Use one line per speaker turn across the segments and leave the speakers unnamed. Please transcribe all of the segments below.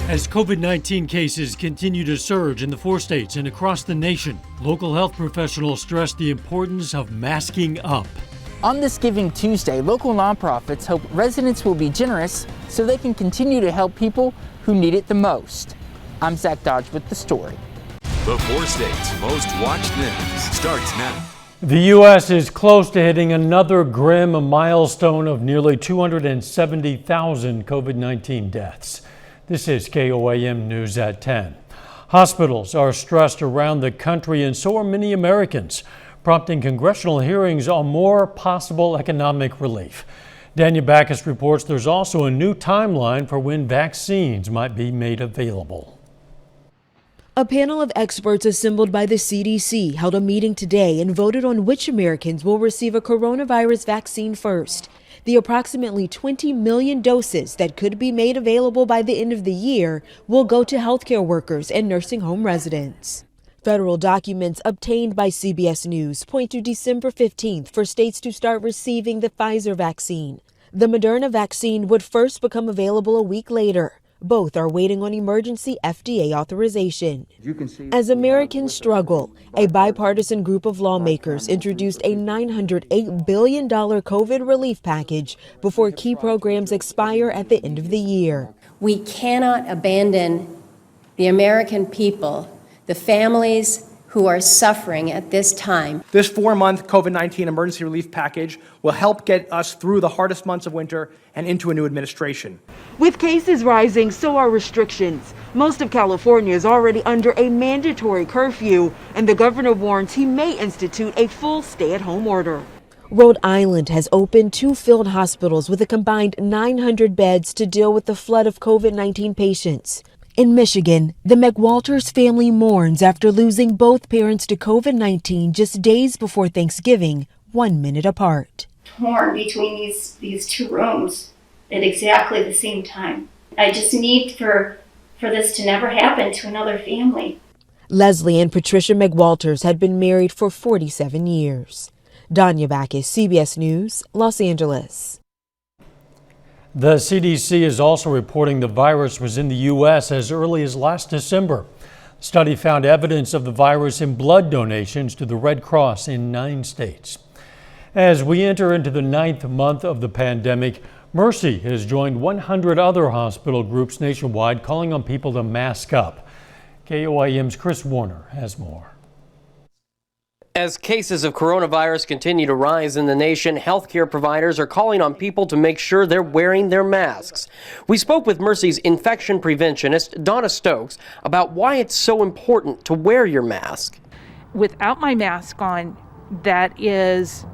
As COVID-19 cases continue to surge in the 4 states and across the nation, local health professionals stress the importance of masking up.
On this Giving Tuesday, local nonprofits hope residents will be generous so they can continue to help people who need it the most. I'm Zach Dodge with the story.
The 4 states' most watched news starts now.
The U.S. is close to hitting another grim milestone of nearly 270,000 COVID-19 deaths. This is KOAM News at 10. Hospitals are stressed around the country, and so are many Americans, prompting congressional hearings on more possible economic relief. Daniel Backus reports there's also a new timeline for when vaccines might be made available.
A panel of experts assembled by the CDC held a meeting today and voted on which Americans will receive a coronavirus vaccine first. The approximately 20 million doses that could be made available by the end of the year will go to healthcare workers and nursing home residents. Federal documents obtained by CBS News point to December 15th for states to start receiving the Pfizer vaccine. The Moderna vaccine would first become available a week later. Both are waiting on emergency FDA authorization. As Americans struggle, a bipartisan group of lawmakers introduced a $908 billion COVID relief package before key programs expire at the end of the year.
We cannot abandon the American people, the families who are suffering at this time.
This 4-month COVID-19 emergency relief package will help get us through the hardest months of winter and into a new administration.
With cases rising, so are restrictions. Most of California is already under a mandatory curfew, and the governor warns he may institute a full stay-at-home order.
Rhode Island has opened 2 field hospitals with a combined 900 beds to deal with the flood of COVID-19 patients. In Michigan, the McWalters family mourns after losing both parents to COVID-19 just days before Thanksgiving, 1 minute apart.
Torn between these 2 rooms at exactly the same time. I just need for this to never happen to another family.
Leslie and Patricia McWalters had been married for 47 years. Danya Backus, CBS News, Los Angeles.
The CDC is also reporting the virus was in the U.S. as early as last December. The study found evidence of the virus in blood donations to the Red Cross in 9 states. As we enter into the 9th month of the pandemic, Mercy has joined 100 other hospital groups nationwide calling on people to mask up. KOAM's Chris Warner has more.
As cases of coronavirus continue to rise in the nation, healthcare providers are calling on people to make sure they're wearing their masks. We spoke with Mercy's infection preventionist, Donna Stokes, about why it's so important to wear your mask.
Without my mask on, that is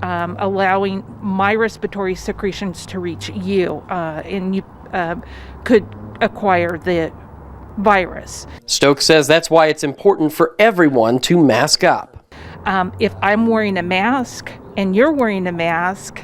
allowing my respiratory secretions to reach you, and you could acquire the virus.
Stokes says that's why it's important for everyone to mask up.
If I'm wearing a mask and you're wearing a mask,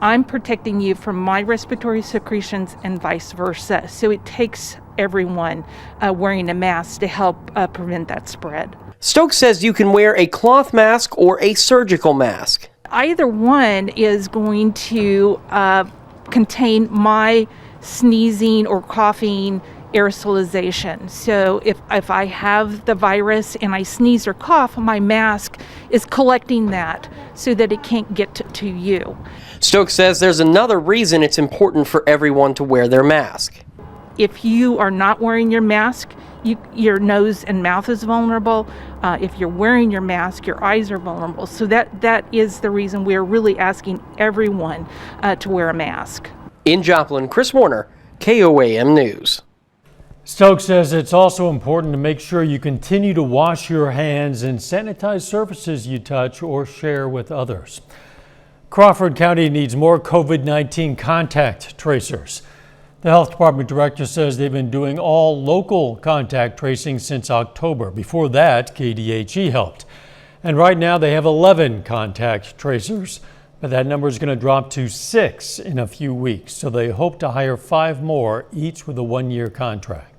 I'm protecting you from my respiratory secretions and vice versa. So it takes everyone wearing a mask to help prevent that spread.
Stokes says you can wear a cloth mask or a surgical mask.
Either one is going to contain my sneezing or coughing aerosolization. So if I have the virus and I sneeze or cough, my mask is collecting that so that it can't get to you.
Stokes says there's another reason it's important for everyone to wear their mask.
If you are not wearing your mask, your nose and mouth is vulnerable. If you're wearing your mask, your eyes are vulnerable. So that is the reason we're really asking everyone to wear a mask.
In Joplin, Chris Warner, KOAM News.
Stokes says it's also important to make sure you continue to wash your hands and sanitize surfaces you touch or share with others. Crawford County needs more COVID-19 contact tracers. The health department director says they've been doing all local contact tracing since October. Before that, KDHE helped. And right now they have 11 contact tracers, but that number is going to drop to 6 in a few weeks. So they hope to hire 5 more, each with a 1-year contract.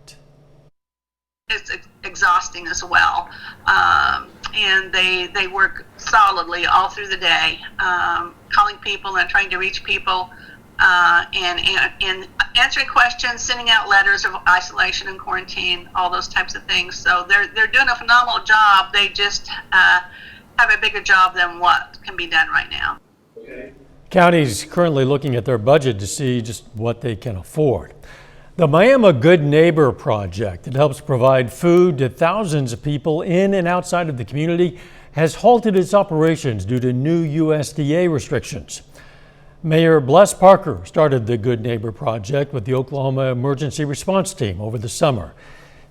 It's exhausting as well, and they work solidly all through the day, calling people and trying to reach people, and answering questions, sending out letters of isolation and quarantine, all those types of things. So they're doing a phenomenal job. They just have a bigger job than what can be done right now.
County's currently looking at their budget to see just what they can afford. The Miami Good Neighbor Project that helps provide food to thousands of people in and outside of the community has halted its operations due to new USDA restrictions. Mayor Bless Parker started the Good Neighbor Project with the Oklahoma Emergency Response Team over the summer.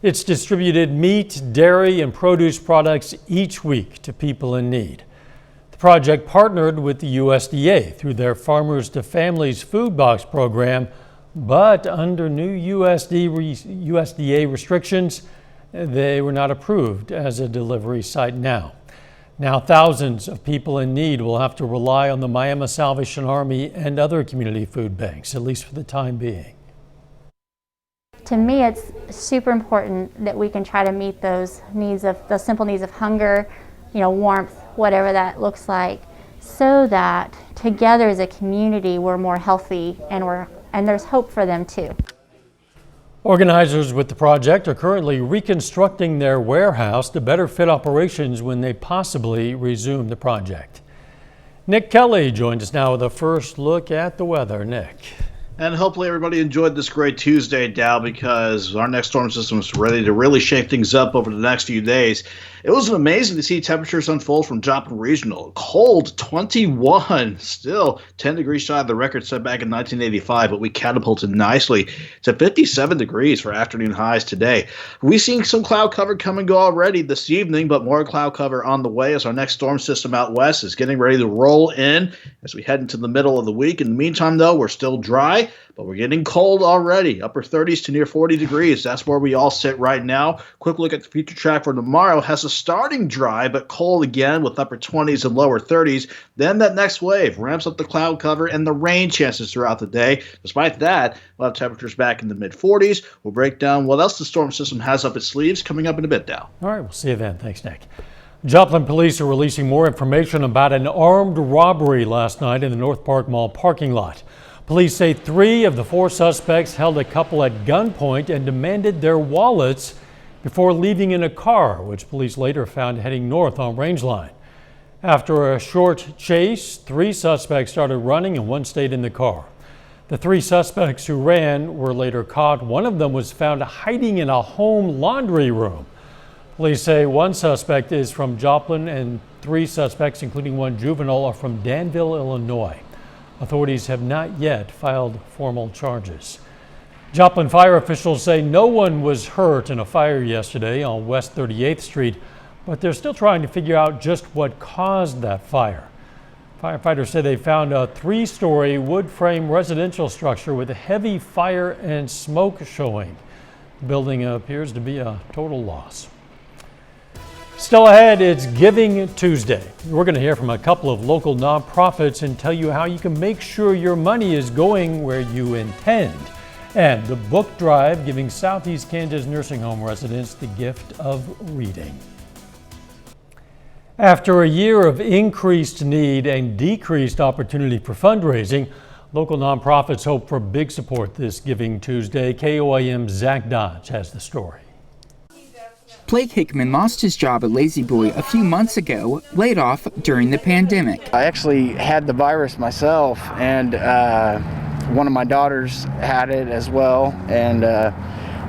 It's distributed meat, dairy, and produce products each week to people in need. The project partnered with the USDA through their Farmers to Families Food Box program, but under new USDA restrictions, they were not approved as a delivery site now. Now thousands of people in need will have to rely on the Miami Salvation Army and other community food banks, at least for the time being.
To me, it's super important that we can try to meet those simple needs of hunger, warmth, whatever that looks like, so that together as a community we're more healthy and there's hope for them too.
Organizers with the project are currently reconstructing their warehouse to better fit operations when they possibly resume the project. Nick Kelly joins us now with a first look at the weather. Nick.
And hopefully everybody enjoyed this great Tuesday, Dow, because our next storm system is ready to really shake things up over the next few days. It was amazing to see temperatures unfold from Joplin Regional. Cold 21, still 10 degrees shy of the record set back in 1985, but we catapulted nicely to 57 degrees for afternoon highs today. We've seen some cloud cover come and go already this evening, but more cloud cover on the way as our next storm system out west is getting ready to roll in as we head into the middle of the week. In the meantime, though, we're still dry, but we're getting cold already, upper 30s to near 40 degrees. That's where we all sit right now. Quick look at the future track for tomorrow has us starting dry but cold again with upper 20s and lower 30s. Then that next wave ramps up the cloud cover and the rain chances throughout the day. Despite that, we'll have temperatures back in the mid 40s. We'll break down what else the storm system has up its sleeves coming up in a bit, Dow.
All right, we'll see you then. Thanks, Nick. Joplin police are releasing more information about an armed robbery last night in the North Park Mall parking lot. Police say 3 of the 4 suspects held a couple at gunpoint and demanded their wallets before leaving in a car, which police later found heading north on Rangeline. After a short chase, 3 suspects started running and 1 stayed in the car. The 3 suspects who ran were later caught. One of them was found hiding in a home laundry room. Police say 1 suspect is from Joplin and 3 suspects, including 1 juvenile, are from Danville, Illinois. Authorities have not yet filed formal charges. Joplin fire officials say no one was hurt in a fire yesterday on West 38th Street, but they're still trying to figure out just what caused that fire. Firefighters say they found a 3-story wood frame residential structure with heavy fire and smoke showing. The building appears to be a total loss. Still ahead, it's Giving Tuesday. We're going to hear from a couple of local nonprofits and tell you how you can make sure your money is going where you intend. And the book drive giving Southeast Kansas nursing home residents the gift of reading. After a year of increased need and decreased opportunity for fundraising, local nonprofits hope for big support this Giving Tuesday. KOIM's Zach Dodge has the story.
Blake Hickman lost his job at Lazy Boy a few months ago, laid off during the pandemic.
I actually had the virus myself, and one of my daughters had it as well, and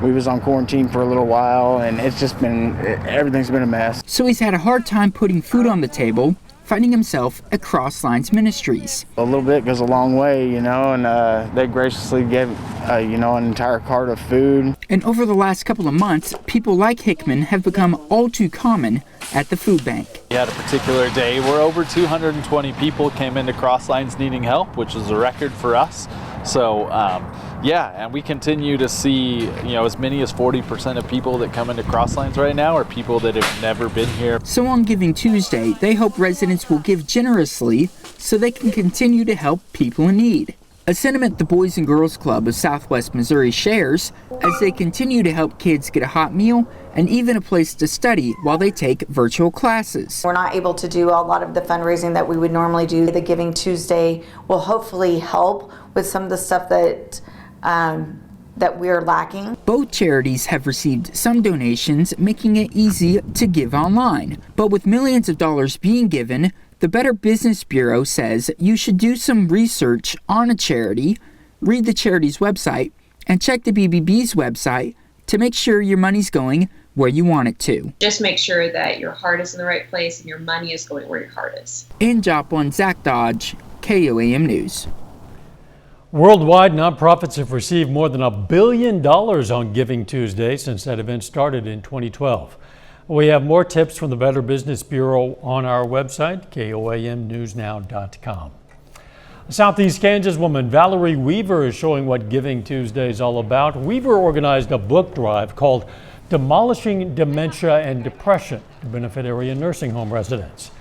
we was on quarantine for a little while, and everything's been a mess.
So he's had a hard time putting food on the table, finding himself at Cross Lines Ministries.
A little bit goes a long way, and they graciously gave, an entire cart of food.
And over the last couple of months, people like Hickman have become all too common at the food bank.
We had a particular day where over 220 people came into Cross Lines needing help, which is a record for us. So, and we continue to see, as many as 40% of people that come into Cross Lines right now are people that have never been here.
So on Giving Tuesday, they hope residents will give generously so they can continue to help people in need. A sentiment the Boys and Girls Club of Southwest Missouri shares as they continue to help kids get a hot meal and even a place to study while they take virtual classes.
We're not able to do a lot of the fundraising that we would normally do. The Giving Tuesday will hopefully help with some of the stuff that that we're lacking.
Both charities have received some donations, making it easy to give online. But with millions of dollars being given, the Better Business Bureau says you should do some research on a charity, read the charity's website, and check the BBB's website to make sure your money's going where you want it to.
Just make sure that your heart is in the right place and your money is going where your heart is.
In Joplin, Zach Dodge, KOAM News.
Worldwide, nonprofits have received more than $1 billion on Giving Tuesday since that event started in 2012. We have more tips from the Better Business Bureau on our website, KOAMnewsnow.com. Southeast Kansas woman Valerie Weaver is showing what Giving Tuesday is all about. Weaver organized a book drive called Demolishing Dementia and Depression to benefit area nursing home residents.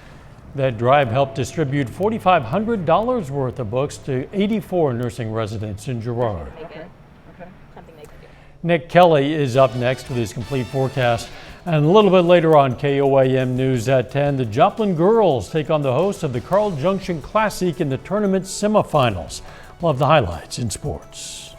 That drive helped distribute $4,500 worth of books to 84 nursing residents in Girard. Nick Kelly is up next with his complete forecast. And a little bit later on KOAM News at 10, the Joplin girls take on the hosts of the Carl Junction Classic in the tournament semifinals. We'll have the highlights in sports.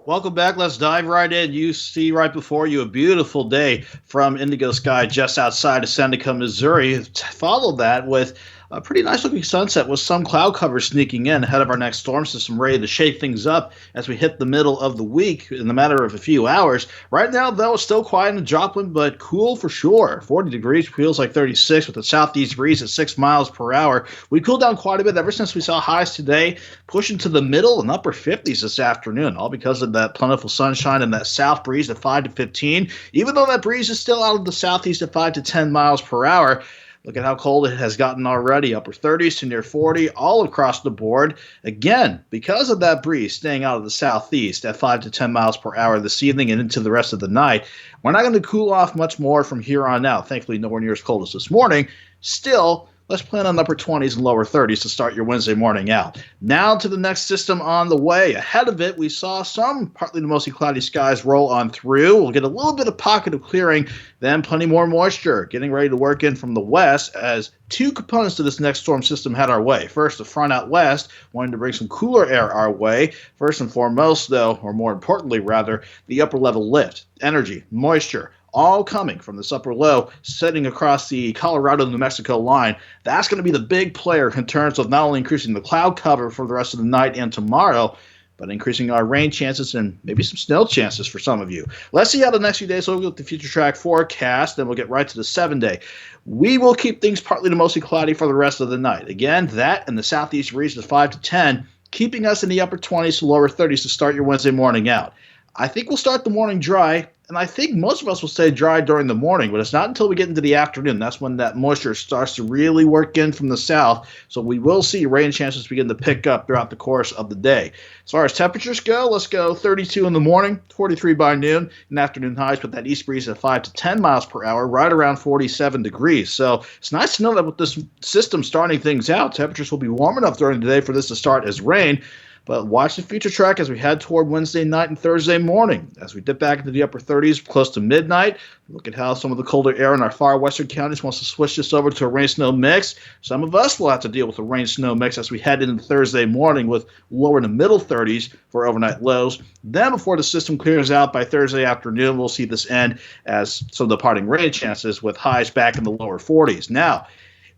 Welcome back. Let's dive right in. You see right before you a beautiful day from indigo sky just outside of Seneca, Missouri. Follow that with a pretty nice looking sunset with some cloud cover sneaking in ahead of our next storm system, ready to shake things up as we hit the middle of the week in the matter of a few hours. Right now, though, it's still quiet in Joplin, but cool for sure. 40 degrees, feels like 36 with a southeast breeze at 6 miles per hour. We cooled down quite a bit ever since we saw highs today, pushing to the middle and upper 50s this afternoon, all because of that plentiful sunshine and that south breeze at 5 to 15. Even though that breeze is still out of the southeast at 5 to 10 miles per hour, look at how cold it has gotten already, upper 30s to near 40 all across the board. Again, because of that breeze staying out of the southeast at 5 to 10 miles per hour this evening and into the rest of the night, we're not going to cool off much more from here on out. Thankfully, nowhere near as cold as this morning. Still, let's plan on upper 20s and lower 30s to start your Wednesday morning out. Now to the next system on the way. Ahead of it, we saw some partly to mostly cloudy skies roll on through. We'll get a little bit of pocket of clearing, then plenty more moisture getting ready to work in from the west as two components to this next storm system head our way. First, the front out west wanting to bring some cooler air our way. First and foremost, though, or more importantly, rather, the upper level lift, energy, moisture, all coming from this upper low setting across the Colorado-New Mexico line. That's going to be the big player in terms of not only increasing the cloud cover for the rest of the night and tomorrow, but increasing our rain chances and maybe some snow chances for some of you. Let's see how the next few days will go with the future track forecast, then we'll get right to the 7-day. We will keep things partly to mostly cloudy for the rest of the night. Again, that and the southeast breeze is 5 to 10, keeping us in the upper 20s to lower 30s to start your Wednesday morning out. I think we'll start the morning dry, and I think most of us will stay dry during the morning, but it's not until we get into the afternoon. That's when that moisture starts to really work in from the south, so we will see rain chances begin to pick up throughout the course of the day. As far as temperatures go, let's go 32 in the morning, 43 by noon, and afternoon highs with that east breeze at 5 to 10 miles per hour, right around 47 degrees. So it's nice to know that with this system starting things out, temperatures will be warm enough during the day for this to start as rain. But watch the future track as we head toward Wednesday night and Thursday morning. As we dip back into the upper 30s close to midnight, look at how some of the colder air in our far western counties wants to switch this over to a rain-snow mix. Some of us will have to deal with a rain-snow mix as we head into Thursday morning with lower to middle 30s for overnight lows. Then before the system clears out by Thursday afternoon, we'll see this end as some departing rain chances with highs back in the lower 40s. Now,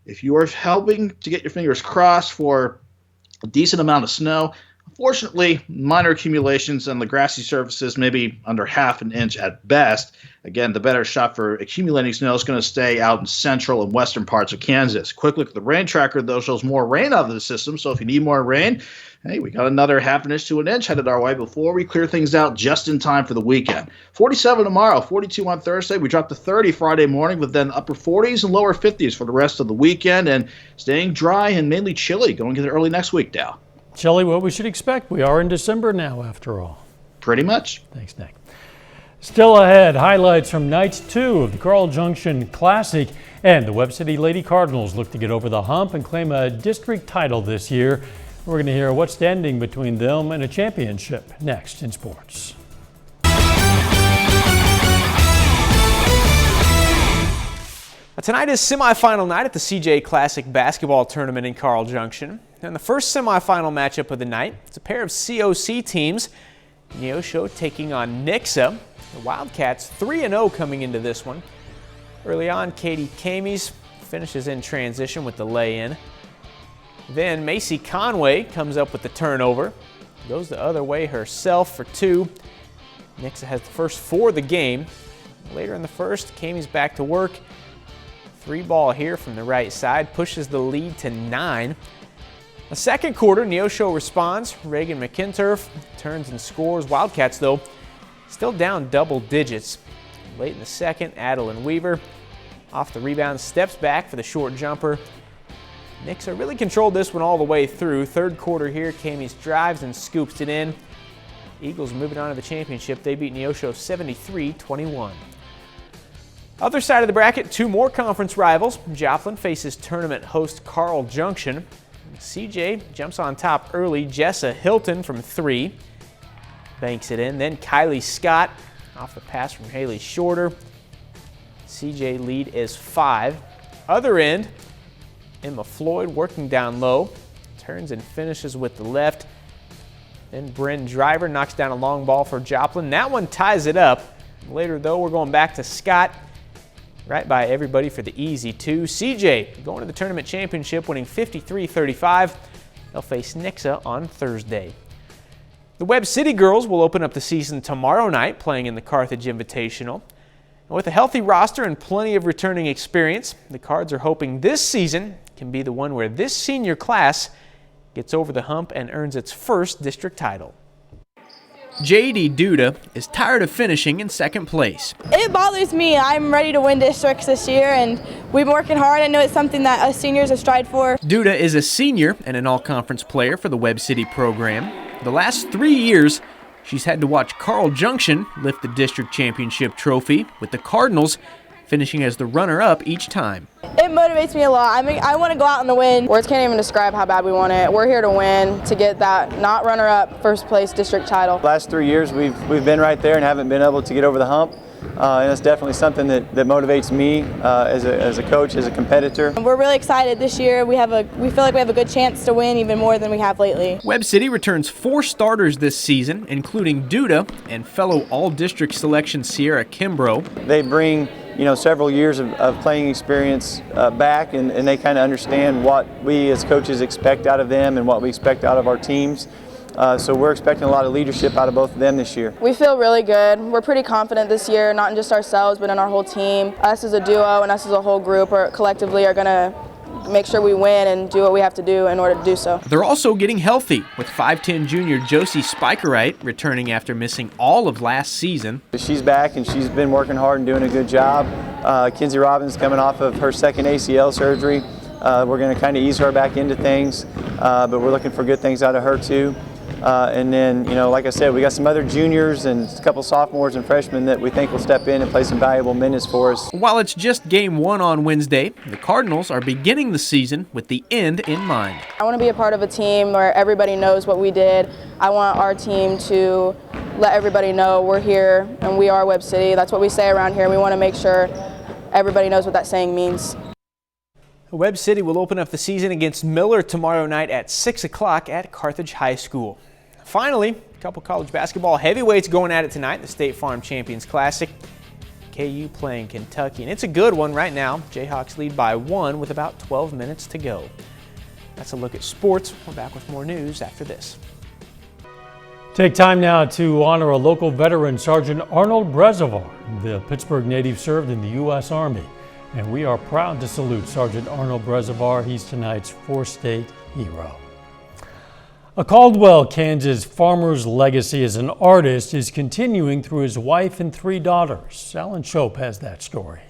if you are hoping to get your fingers crossed for a decent amount of snow, unfortunately, minor accumulations on the grassy surfaces, maybe under half an inch at best. Again, the better shot for accumulating snow is going to stay out in central and western parts of Kansas. Quick look at the rain tracker, though, shows more rain out of the system. So if you need more rain, hey, we got another half an inch to an inch headed our way before we clear things out just in time for the weekend. 47 tomorrow, 42 on Thursday. We drop to 30 Friday morning, but then upper 40s and lower 50s for the rest of the weekend, and staying dry and mainly chilly going into early next week, Dow.
Chilly, what we should expect. We are in December now, after all.
Pretty much.
Thanks, Nick. Still ahead, highlights from night 2 of the Carl Junction Classic, and the Webb City Lady Cardinals look to get over the hump and claim a district title this year. We're going to hear what's standing between them and a championship next in sports.
Tonight is semifinal night at the CJ Classic basketball tournament in Carl Junction. And the first semifinal matchup of the night, it's a pair of COC teams. Neosho taking on Nixa. The Wildcats 3-0 coming into this one. Early on, Katie Camies finishes in transition with the lay-in. Then Macy Conway comes up with the turnover. Goes the other way herself for two. Nixa has the first four of the game. Later in the first, Camies back to work. 3-ball here from the right side, pushes the lead to 9. The second quarter, Neosho responds. Reagan McInturf turns and scores. Wildcats, though, still down double digits. Late in the second, Adeline Weaver off the rebound, steps back for the short jumper. Nixa really controlled this one all the way through. Third quarter here, Camies drives and scoops it in. Eagles moving on to the championship. They beat Neosho 73-21. Other side of the bracket, two more conference rivals. Joplin faces tournament host Carl Junction. CJ jumps on top early. Jessa Hilton from 3. Banks it in. Then Kylie Scott off the pass from Haley Shorter. CJ lead is 5. Other end, Emma Floyd working down low. Turns and finishes with the left. Then Bryn Driver knocks down a long ball for Joplin. That one ties it up. Later, though, we're going back to Scott. Right by everybody for the easy 2. CJ going to the tournament championship, winning 53-35. They'll face Nixa on Thursday. The Webb City girls will open up the season tomorrow night, playing in the Carthage Invitational. And with a healthy roster and plenty of returning experience, the Cards are hoping this season can be the one where this senior class gets over the hump and earns its first district title. J.D. Duda is tired of finishing in second place.
It bothers me. I'm ready to win districts this year, and we've been working hard. I know it's something that us seniors have strived for.
Duda is a senior and an all-conference player for the Webb City program. The last 3 years, she's had to watch Carl Junction lift the district championship trophy, with the Cardinals finishing as the runner-up each time.
It motivates me a lot. I want to go out and win. Words can't even describe how bad we want it. We're here to win, to get that not runner-up, first place district title.
Last 3 years we've been right there and haven't been able to get over the hump. And it's definitely something that motivates me as a coach, as a competitor.
We're really excited this year. We feel like we have a good chance to win even more than we have lately.
Webb City returns 4 starters this season, including Duda and fellow all-district selection Sierra Kimbrough.
They bring several years of playing experience back, and they kind of understand what we as coaches expect out of them and what we expect out of our teams. So we're expecting a lot of leadership out of both of them this year.
We feel really good. We're pretty confident this year, not in just ourselves, but in our whole team. Us as a duo and us as a whole group collectively are going to make sure we win and do what we have to do in order to do so.
They're also getting healthy, with 5'10" junior Josie Spikerite returning after missing all of last season.
She's back and she's been working hard and doing a good job. Kinsey Robbins coming off of her second ACL surgery. We're going to kind of ease her back into things, but we're looking for good things out of her too. And then, like I said, we got some other juniors and a couple sophomores and freshmen that we think will step in and play some valuable minutes for us.
While it's just game 1 on Wednesday, the Cardinals are beginning the season with the end in mind.
I want to be a part of a team where everybody knows what we did. I want our team to let everybody know we're here and we are Webb City. That's what we say around here. We want to make sure everybody knows what that saying means.
Webb City will open up the season against Miller tomorrow night at 6 o'clock at Carthage High School. Finally, a couple college basketball heavyweights going at it tonight, the State Farm Champions Classic. KU playing Kentucky, and it's a good one right now. Jayhawks lead by 1 with about 12 minutes to go. That's a look at sports. We're back with more news after this.
Take time now to honor a local veteran, Sergeant Arnold Brezovar. The Pittsburgh native served in the U.S. Army, and we are proud to salute Sergeant Arnold Brezovar. He's tonight's four-state hero. A Caldwell, Kansas farmer's legacy as an artist is continuing through his wife and 3 daughters. Alan Shope has that story.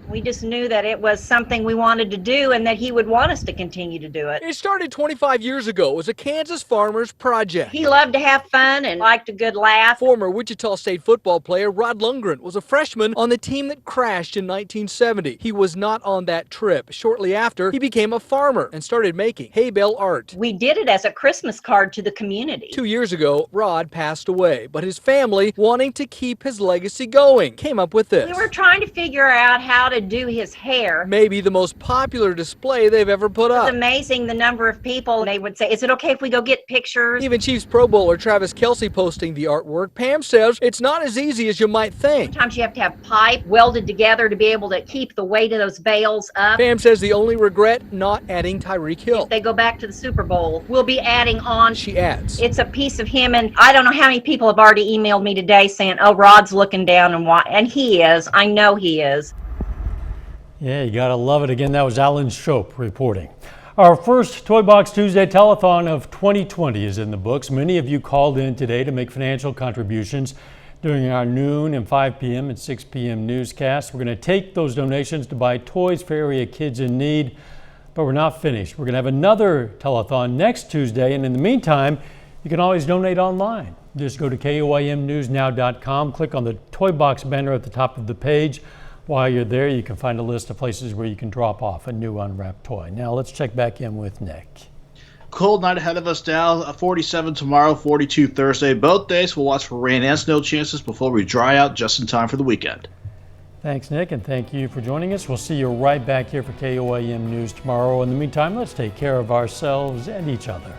We just knew that it was something we wanted to do and that he would want us to continue to do it.
It started 25 years ago as a Kansas farmer's project.
He loved to have fun and liked a good laugh.
Former Wichita State football player Rod Lundgren was a freshman on the team that crashed in 1970. He was not on that trip. Shortly after, he became a farmer and started making hay bale art.
We did it as a Christmas card to the community.
2 years ago, Rod passed away, but his family, wanting to keep his legacy going, came up with this.
We were trying to figure out how to do his hair.
Maybe the most popular display they've ever put up.
It's amazing the number of people. They would say, is it okay if we go get pictures?
Even Chiefs Pro Bowler Travis Kelce posting the artwork. Pam says it's not as easy as you might think.
Sometimes you have to have pipe welded together to be able to keep the weight of those bales up.
Pam says the only regret, not adding Tyreek Hill.
If they go back to the Super Bowl, we'll be adding on.
She adds,
it's a piece of him, and I don't know how many people have already emailed me today saying, oh, Rod's looking down and why, and he is. I know he is.
Yeah, you gotta love it. Again, that was Alan Shope reporting. Our first Toy Box Tuesday telethon of 2020 is in the books. Many of you called in today to make financial contributions during our noon and 5 p.m. and 6 p.m. newscast. We're going to take those donations to buy toys for area kids in need, but we're not finished. We're going to have another telethon next Tuesday, and in the meantime, you can always donate online. Just go to KOIMnewsnow.com, click on the Toy Box banner at the top of the page. While you're there, you can find a list of places where you can drop off a new unwrapped toy. Now let's check back in with Nick.
Cold night ahead of us, Dow. 47 tomorrow, 42 Thursday. Both days we'll watch for rain and snow chances before we dry out just in time for the weekend.
Thanks, Nick, and thank you for joining us. We'll see you right back here for KOIM News tomorrow. In the meantime, let's take care of ourselves and each other.